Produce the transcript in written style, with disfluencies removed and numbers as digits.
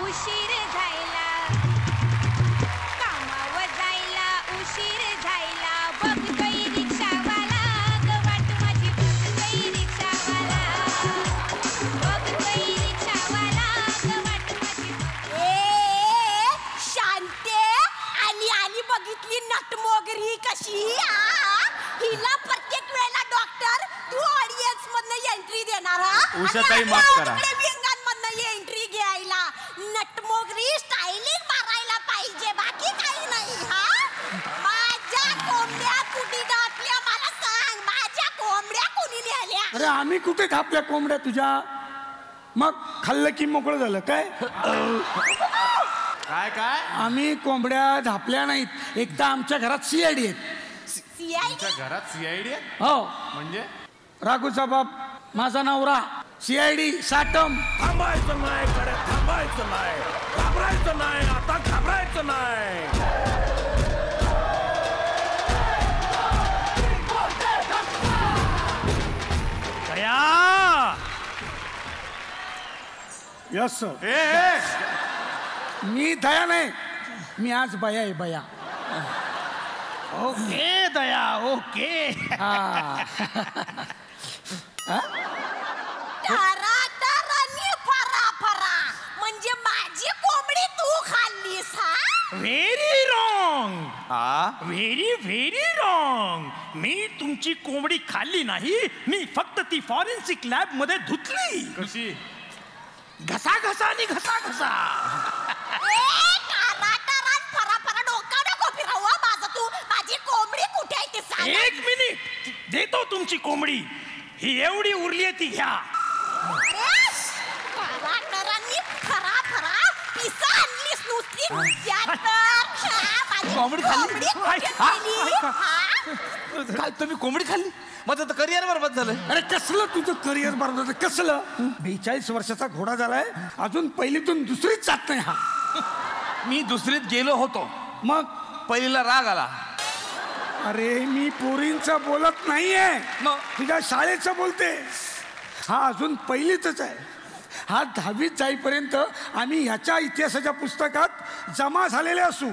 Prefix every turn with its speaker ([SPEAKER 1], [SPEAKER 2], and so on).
[SPEAKER 1] उशीर झाला, कामावर जायला उशीर झाला, बघतोय रिक्षावाला ग वाट माझी, बघतोय रिक्षावाला, बघतोय रिक्षावाला ग वाट माझी.
[SPEAKER 2] ए शांते, आणि बघितली नटमोगरी कशी? हिला प्रत्येक वेळेला डॉक्टर तू ऑडियन्स मधनं एंट्री देणार?
[SPEAKER 3] उषाताई माफ करा,
[SPEAKER 2] विंगांमधनं एंट्री घ्यायला. नटमोगरी स्टायलिंग मारायला पाहिजे, बाकी काही नाही. माझ्या कोंबड्या कुठे घातल्या मला सांग, माझ्या कोंबड्या कोणी नेल्या?
[SPEAKER 4] अरे आम्ही कुठे घातल्या कोंबड्या तुझ्या? मग खाल्लं की मोकळं झालं काय?
[SPEAKER 3] काय काय?
[SPEAKER 4] आम्ही कोंबड्या धापल्या नाहीत. एकदा आमच्या घरात सीआयडी आहेत.
[SPEAKER 3] तुमच्या घरात सीआयडी आहे?
[SPEAKER 4] हो.
[SPEAKER 3] म्हणजे
[SPEAKER 4] राघूचा बाप माझा नवरा सीआयडी साटम.
[SPEAKER 5] थांबायचं नाही कडे, थांबायचं नाही, घाबरायचं नाही, आता घाबरायचं नाही.
[SPEAKER 4] यस मी दया नाही, मी आज बया आहे बया.
[SPEAKER 5] Okay Daya, okay.
[SPEAKER 2] म्हणजे माझी कोंबडी तू खाल्लीस?
[SPEAKER 5] Very wrong, very very wrong. मी तुमची कोंबडी खाल्ली नाही, मी फक्त ती फॉरेन्सिक लॅब मध्ये धुतली.
[SPEAKER 3] कशी?
[SPEAKER 5] घसा घसा आणि घसा घसा.
[SPEAKER 2] माझी कोंबडी कुठे आहे ते सांग.
[SPEAKER 5] एक मिनिट देतो तुमची कोंबडी. ही एवढी उरली आहे ती घ्या.
[SPEAKER 3] कोंबडी खाल्ली? काय तुम्ही कोंबडी खाल्ली? माझं तर करिअर बरबाद झालं.
[SPEAKER 4] अरे कसलं तुझं करिअर बरबाद झालं? कसलं? 42 वर्षाचा घोडा झालाय, अजून पहिलीतून दुसरीच जात नाही हा.
[SPEAKER 3] मी दुसरीत गेलो होतो,
[SPEAKER 4] मग
[SPEAKER 3] पहिलीला राग आला.
[SPEAKER 4] अरे मी पोरींचं बोलत नाहीये,
[SPEAKER 3] मग
[SPEAKER 4] तुझ्या शाळेचं बोलते. हा अजून पहिलीतच आहे. हा 10वीत जाईपर्यंत आम्ही ह्याच्या इतिहासाच्या पुस्तकात जमा झालेले असू.